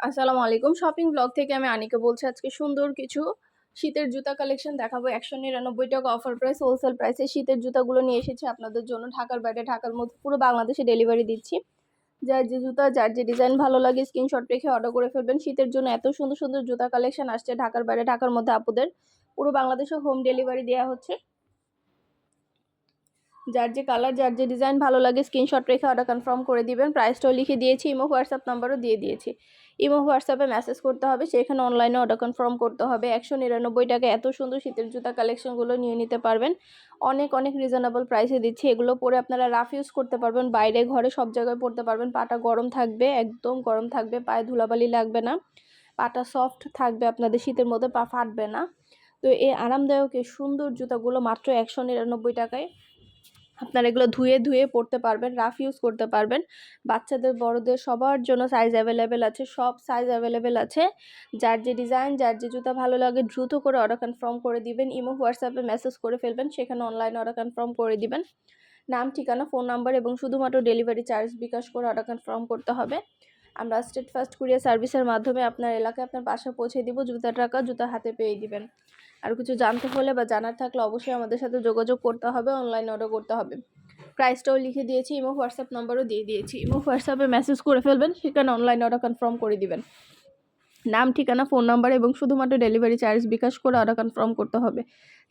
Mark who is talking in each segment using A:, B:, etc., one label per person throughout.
A: আসসালামু আলাইকুম। Shopping blog থেকে আমি আনিকা বলছি। আজকে সুন্দর কিছু শীতের জুতা কালেকশন দেখাবো। ৳১৯৯ অফার প্রাইস, হোলসেল প্রাইসে শীতের জুতাগুলো নিয়ে এসেছি আপনাদের জন্য। ঢাকার বাইরে, ঢাকার মধ্যে পুরো বাংলাদেশে ডেলিভারি দিচ্ছি। যার যে জুতা, যার যে ডিজাইন ভালো লাগে স্ক্রিনশট রেখে অর্ডার করে ফেলবেন। শীতের জন্য এত সুন্দর সুন্দর জুতা কালেকশন আসছে ঢাকার বাইরে, ঢাকার মধ্যে আপুদের। পুরো বাংলাদেশে হোম ডেলিভারি দেওয়া হচ্ছে। যার যে কালার, যার যে ডিজাইন ভালো লাগে স্ক্রিনশট রেখে অর্ডার কনফার্ম করে দিবেন। প্রাইসটাও লিখে দিয়েছি, ইমো হোয়াটসঅ্যাপ নাম্বারও দিয়ে দিয়েছি। ইমো হোয়াটসঅ্যাপে মেসেজ করতে হবে, সেখানে অনলাইনে অর্ডার কনফার্ম করতে হবে। ৳১৯৯ এত সুন্দর শীতের জুতা কালেকশনগুলো নিয়ে নিতে পারবেন। অনেক অনেক রিজনেবল প্রাইসে দিচ্ছি। এগুলো পরে আপনারা রাফ ইউজ করতে পারবেন, বাইরে ঘরে সব জায়গায় পরতে পারবেন। পাটা গরম থাকবে, একদম গরম থাকবে, পায়ে ধুলাবালি লাগবে না, পাটা সফট থাকবে, আপনাদের শীতের মধ্যে পা ফাটবে না। তো এই আরামদায়ক এই সুন্দর জুতাগুলো মাত্র ৳১৯৯ আপনারা এগুলো ধুয়ে ধুয়ে পরতে পারবেন, রাফ ইউজ করতে পারবেন। বাচ্চাদের, বড়দের সবার জন্য সাইজ অ্যাভেলেবেল আছে, সব সাইজ অ্যাভেলেবেল আছে। যার যে ডিজাইন, যার যে জুতা ভালো লাগে দ্রুত করে অর্ডার কনফার্ম করে দিবেন। ইমো হোয়াটসঅ্যাপে মেসেজ করে ফেলবেন, সেখানে অনলাইনে অর্ডার কনফার্ম করে দিবেন। নাম, ঠিকানা, ফোন নাম্বার এবং শুধুমাত্র ডেলিভারি চার্জ বিকাশ করে অর্ডার কনফার্ম করতে হবে। আমরা স্টেট ফার্স্ট কুরিয়ার সার্ভিসের মাধ্যমে আপনার এলাকায় আপনার বাসায় পৌঁছে দিব। জুতা হাতে পেয়ে দিবেন। আর কিছু জানতে হলে বা জানার থাকলে অবশ্যই আমাদের সাথে যোগাযোগ করতে হবে, অনলাইনে অর্ডার করতে হবে। প্রাইসটাও লিখে দিয়েছি, ইমো হোয়াটসঅ্যাপ নাম্বারও দিয়ে দিয়েছি। ইমো হোয়াটসঅ্যাপে মেসেজ করে ফেলবেন, সেখানে অনলাইনে অর্ডার কনফার্ম করে দিবেন। নাম, ঠিকানা, ফোন নাম্বার এবং শুধুমাত্র ডেলিভারি চার্জ বিকাশ করে অর্ডার কনফার্ম করতে হবে।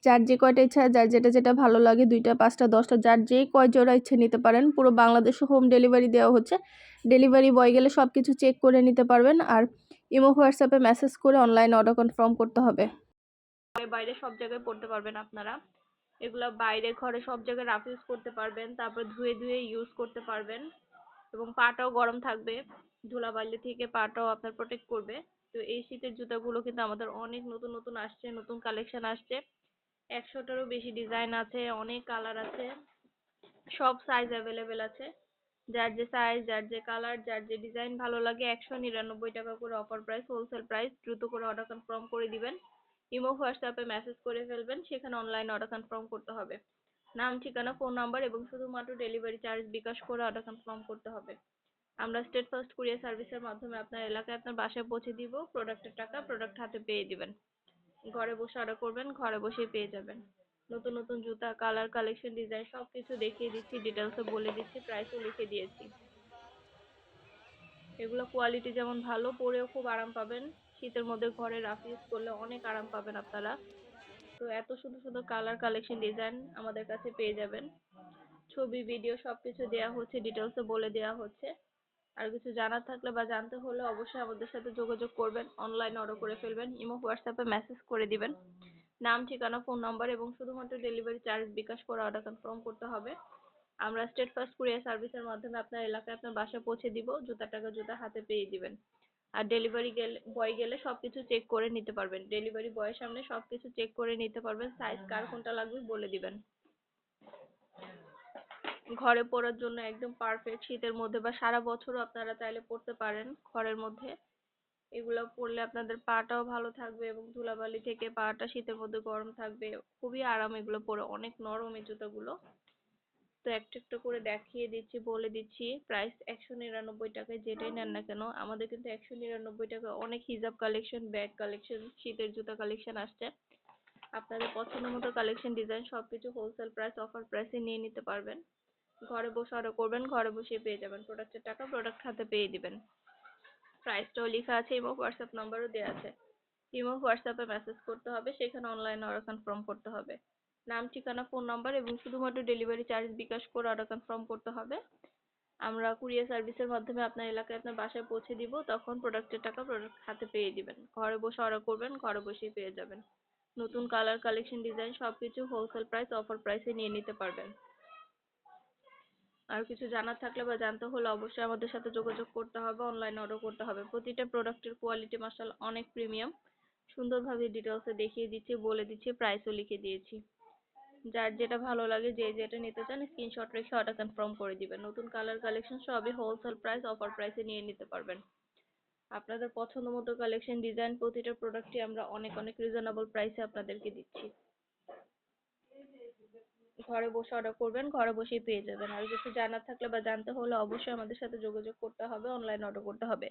A: যার যে কয়টা ইচ্ছা, যার যেটা যেটা ভালো লাগে, 2টা 5টা 10টা, যার যে কয় জোড়া ইচ্ছে নিতে পারেন। পুরো বাংলাদেশে হোম ডেলিভারি দেওয়া হচ্ছে। ডেলিভারি বয় গেলে সব কিছু চেক করে নিতে পারবেন। আর ইমো হোয়াটসঅ্যাপে মেসেজ করে অনলাইনে অর্ডার কনফার্ম করতে হবে। বাইরে সব জায়গায় পড়তে পারবেন আপনারা। এগুলা বাইরে ঘরে সব জায়গায় রাফ ইউজ করতে পারবেন, তারপর ধুয়ে ধুয়ে ইউজ করতে পারবেন এবং পাটাও গরম থাকবে, ধুলাবালি থেকে পাটাও আপনার প্রোটেক্ট করবে। তো এই শীতের জুতাগুলো কিন্তু আমাদের অনেক নতুন নতুন আসছে, নতুন কালেকশন আসছে। 100টারও বেশি ডিজাইন আছে, অনেক কালার আছে, সব সাইজ অ্যাভেলেবেল আছে। যার যে সাইজ, যার যে কালার, যার যে ডিজাইন ভালো লাগে ৳১৯৯ করে অফার প্রাইস, হোলসেল প্রাইস। দ্রুত করে অর্ডার কনফার্ম করে দিবেন। ইমো হোয়াটসঅ্যাপে মেসেজ করে ফেলবেন, সেখানে অনলাইনে অর্ডার কনফার্ম করতে হবে। নাম, ঠিকানা, ফোন নাম্বার এবং শুধুমাত্র ডেলিভারি চার্জ বিকাশ করে অর্ডার কনফার্ম করতে হবে। আমরা স্টেট ফার্স্ট কুরিয়ার সার্ভিসের মাধ্যমে আপনার এলাকায় আপনার বাসায় পৌঁছে দিব। প্রোডাক্টের টাকা প্রোডাক্ট হাতে পেয়ে দিবেন। ঘরে বসে অর্ডার করবেন, ঘরে বসেই পেয়ে যাবেন। নতুন নতুন জুতা, কালার, কালেকশন, ডিজাইন সবকিছু দেখিয়ে দিচ্ছি, ডিটেলসে বলে দিচ্ছি, প্রাইসও লিখে দিয়েছি। এগুলো কোয়ালিটি যেমন ভালো, পরেও খুব আরাম পাবেন। শীতের মধ্যে ঘরে রাফ ইউজ করলে অনেক আরাম পাবেন আপনারা। তো এত সুন্দর সুন্দর কালার, কালেকশন, ডিজাইন আমাদের কাছে পেয়ে যাবেন। ছবি, ভিডিও সবকিছু দেওয়া হচ্ছে, ডিটেলসে বলে দেওয়া হচ্ছে। আর কিছু জানার থাকলে বা জানতে হলে অবশ্যই আমাদের সাথে যোগাযোগ করবেন, অনলাইনে অর্ডার করে ফেলবেন, ইমো হোয়াটসঅ্যাপে মেসেজ করে দিবেন। নাম, ঠিকানা, ফোন নাম্বার এবং শুধুমাত্র ডেলিভারি চার্জ বিকাশ করে অর্ডার কনফার্ম করতে হবে। আমরা স্টেট ফার্স্ট কুরিয়ার সার্ভিসের মাধ্যমে আপনার এলাকায় আপনার বাসায় পৌঁছে দিব। জুতা হাতে পেয়ে দিবেন। আর ডেলিভারি বয় গেলে সবকিছু চেক করে নিতে পারবেন। ডেলিভারি বয়ের সামনে সবকিছু চেক করে নিতে পারবেন। সাইজ কার কোনটা লাগবে বলে দিবেন। ঘরে পরার জন্য একদম পারফেক্ট। শীতের মধ্যে বা সারা বছরও আপনারা চাইলে পরতে পারেন ঘরের মধ্যে। এগুলো পরলে আপনাদের পাটাও ভালো থাকবে এবং ধুলাবালি থেকে পাটা শীতের মধ্যে গরম থাকবে। খুবই আরাম এগুলো পরে, অনেক নরম এই জুতাগুলো। তো একটা একটা করে দেখিয়ে দিচ্ছি, বলে দিচ্ছি। প্রাইস ৳১৯৯ যেটাই নেন না কেন। আমাদের কিন্তু ৳১৯৯ অনেক হিজাব কালেকশন, ব্যাগ কালেকশন, শীতের জুতা কালেকশন আসছে। আপনাদের পছন্দ মতো কালেকশন, ডিজাইন সবকিছু হোলসেল প্রাইস, অফার প্রাইসে নিয়ে নিতে পারবেন। ঘরে বসে অর্ডার করবেন, ঘরে বসে পেয়ে যাবেন। প্রোডাক্টের টাকা প্রোডাক্ট হাতে পেয়ে দিবেন। প্রাইসটাও লেখা আছে, ইমো হোয়াটসঅ্যাপ নাম্বারও দেওয়া আছে। ইমো হোয়াটসঅ্যাপে মেসেজ করতে হবে, সেখানে অনলাইনে অর্ডার কনফার্ম করতে হবে। নাম, ঠিকানা, ফোন নাম্বার এবং শুধুমাত্র ডেলিভারি চার্জ বিকাশ করে অর্ডার কনফার্ম করতে হবে। আমরা কুরিয়ার সার্ভিসের মাধ্যমে আপনার এলাকায় আপনার বাসায় পৌঁছে দিব, তখন প্রোডাক্টের টাকা প্রোডাক্ট হাতে পেয়ে দিবেন। ঘরে বসে অর্ডার করবেন, ঘরে বসেই পেয়ে যাবেন। নতুন কালার, কালেকশন, ডিজাইন সবকিছু হোলসেল প্রাইস, অফার প্রাইসে নিয়ে নিতে পারবেন। আর কিছু জানার থাকলে বা জানতে হলে অবশ্যই আমাদের সাথে যোগাযোগ করতে হবে, অনলাইনে অর্ডার করতে হবে। প্রতিটা প্রোডাক্টের কোয়ালিটি মাশাআল্লাহ অনেক প্রিমিয়াম। সুন্দরভাবে ডিটেলসে দেখিয়ে দিচ্ছি, বলে দিচ্ছি, প্রাইসও লিখে দিয়েছি। যার যেটা ভালো লাগে, যে যেটা নিতে চান স্ক্রিনশট রেখে অর্ডার কনফার্ম করে দিবেন। নতুন কালার, কালেকশন সবই হোলসেল প্রাইস, অফার প্রাইসে নিয়ে নিতে পারবেন। আপনাদের পছন্দ মতো কালেকশন, ডিজাইন প্রতিটা প্রোডাক্টই আমরা অনেক অনেক রিজনেবল প্রাইসে আপনাদেরকে দিচ্ছি। ঘরে বসে অর্ডার করবেন, ঘরে বসেই পেয়ে যাবেন। আর কিছু জানার থাকলে বা জানতে হলে অবশ্যই আমাদের সাথে যোগাযোগ করতে হবে, অনলাইন অর্ডার করতে হবে।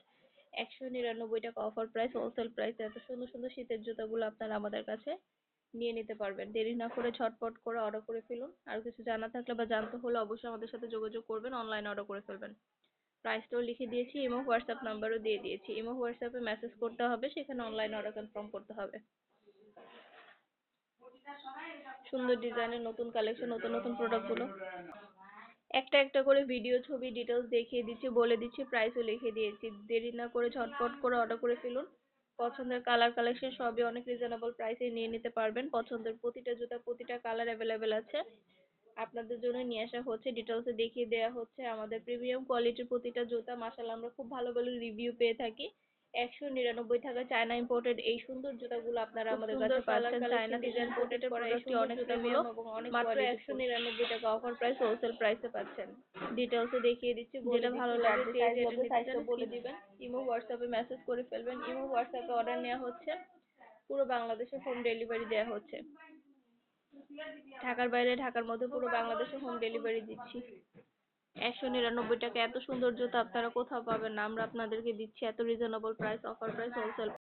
A: 199 টাকা অফার প্রাইস, হোলসেল প্রাইস। এত সুন্দর সুন্দর শীতের জুতাগুলো আপনারা আমাদের কাছে নিয়ে নিতে পারবেন। দেরি না করে ঝটপট করে অর্ডার করে ফেলুন। আর কিছু জানা থাকলে বা জানতে হলে অবশ্যই আমাদের সাথে যোগাযোগ করবেন, অনলাইনে অর্ডার করে ফেলবেন। প্রাইসটাও লিখে দিয়েছি, ইমো হোয়াটসঅ্যাপ নাম্বারও দিয়ে দিয়েছি। ইমো হোয়াটসঅ্যাপে মেসেজ করতে হবে, সেখানে অনলাইনে অর্ডার কনফার্ম করতে হবে। সুন্দর ডিজাইনের নতুন কালেকশন, নতুন নতুন প্রোডাক্টগুলো একটা একটা করে ভিডিও, ছবি, ডিটেলস দেখিয়ে দিচ্ছি, বলে দিচ্ছি, প্রাইসও লিখে দিয়েছি। দেরি না করে ঝটপট করে অর্ডার করে ফেলুন। পছন্দের কালার কালেকশন সবই অনেক রিজনেবল প্রাইসে নিয়ে নিতে পারবেন। পছন্দের প্রতিটা জুতা, প্রতিটা কালার অ্যাভেলেবেল আছে। আপনাদের জন্য নিয়ে আসা হচ্ছে, ডিটেলসে দেখিয়ে দেওয়া হচ্ছে। আমাদের প্রিমিয়াম কোয়ালিটির প্রতিটা জুতা মাশাআল্লাহ আমরা খুব ভালো ভালো রিভিউ পেয়ে থাকি। 199 টাকা চায়না ইম্পোর্টেড এই সুন্দর জুতাগুলো আপনারা আমাদের কাছে পাচ্ছেন। চায়না থেকে ইম্পোর্টেড করা এই সুন্দর জুতাগুলো মাত্র 199 টাকা অফার প্রাইস, হোলসেল প্রাইসে পাচ্ছেন। ডিটেলসে দেখিয়ে দিচ্ছি, যেটা ভালো লাগে যে যেটা সাইজটা বলে দিবেন। ইমো হোয়াটসঅ্যাপে মেসেজ করে ফেলবেন। ইমো হোয়াটসঅ্যাপে অর্ডার নেওয়া হচ্ছে, পুরো বাংলাদেশে হোম ডেলিভারি দেওয়া হচ্ছে। ঢাকার বাইরে, ঢাকার মধ্যে পুরো বাংলাদেশে হোম ডেলিভারি দিচ্ছি। 199 টাকা এত সুন্দর জুতা আপনারা কোথাও পাবেন না, আমরা আপনাদেরকে দিচ্ছি এত reasonable price, offer price, wholesale